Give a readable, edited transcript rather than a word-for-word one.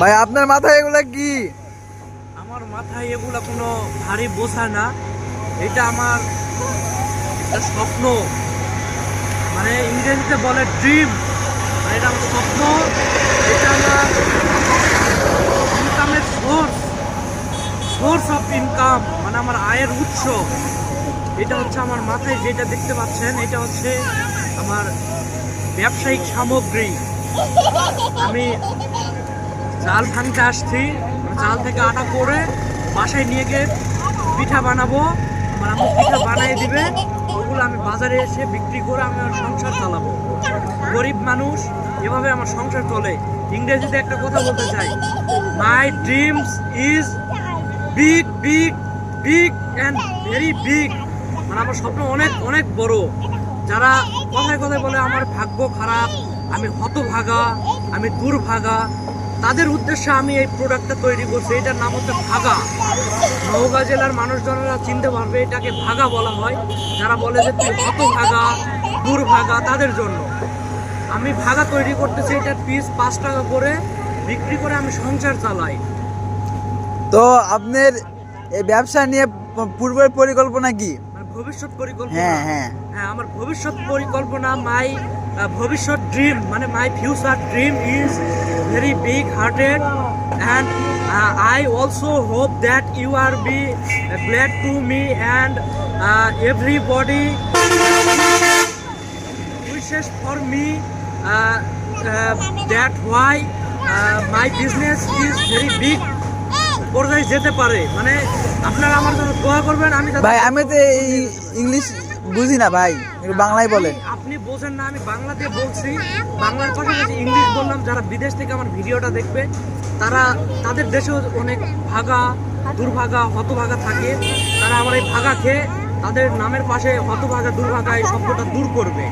ভাই আপনার মাথায় এগুলা কি? আমার মাথায় এগুলা কোনো ভারী বোঝা না, এটা আমার একটা স্বপ্ন, মানে ইংরেজিতে বলে ড্রিম। এটা আমার স্বপ্ন, এটা আমার ইনকামের সোর্স অফ ইনকাম, মানে আমার আয়ের উৎস। এটা হচ্ছে আমার মাথায় যেটা দেখতে পাচ্ছেন, এটা হচ্ছে আমার ব্যবসায়িক সামগ্রী। আমি চাল ভাঙতে আসছি, চাল থেকে আটা করে বাসায় নিয়ে গিয়ে পিঠা বানাবো। আমার আম্মু পিঠা বানিয়ে দিবে, ওগুলো আমি বাজারে এসে বিক্রি করে আমি আমার সংসার চালাবো। গরিব মানুষ, এভাবে আমার সংসার চলে। ইংরেজিতে একটা কথা বলতে চাই, মাই dreams is big big big and very big. মানে আমার স্বপ্ন অনেক অনেক বড়। যারা কথায় কথায় বলে আমার ভাগ্য খারাপ, আমি হতভাগা, আমি দুর্ভাগা, তাদের উদ্দেশ্যে আমি এই প্রোডাক্টটা তৈরি করছি। এটার নাম হচ্ছে ভাগা। নওগাঁ জেলার মানুষজনেরা চিনতে পারবে, এটাকে ভাগা বলা হয়। যারা বলে যে তুই হতভাগা, দুর্ভাগা, তাদের জন্য আমি ভাগা তৈরি করতেছি। এটার পিস 5 টাকা করে বিক্রি করে আমি সংসার চালাই। তো আপনার এই ব্যবসা নিয়ে পূর্বের পরিকল্পনা কি? মানে ভবিষ্যৎ পরিকল্পনা, হ্যাঁ হ্যাঁ হ্যাঁ, আমার ভবিষ্যৎ পরিকল্পনা, মাই ভবিষ্যৎ ড্রিম, মানে my future dream is very big hearted, and I also hope that you are be glad to me, and everybody wishes for me, that why my business is very big পর্যায়ে যেতে পারে। মানে আপনারা আমার জন্য দোয়া করবেন। ভাই আমি তো ইংলিশ বুঝি না ভাই, একটু বাংলায় বলেন। আপনি বোঝেন না, আমি বাংলাতে বলছি, বাংলার পাশাপাশি ইংলিশ বললাম। যারা বিদেশ থেকে আমার ভিডিওটা দেখবে, তারা তাদের দেশেও অনেক ভাগা, দুর্ভাগা, হতভাগা থাকে। তারা আমার এই ভাগা খেয়ে তাদের নামের পাশে হতভাগা, দুর্ভাগা এই শব্দটা দূর করবে।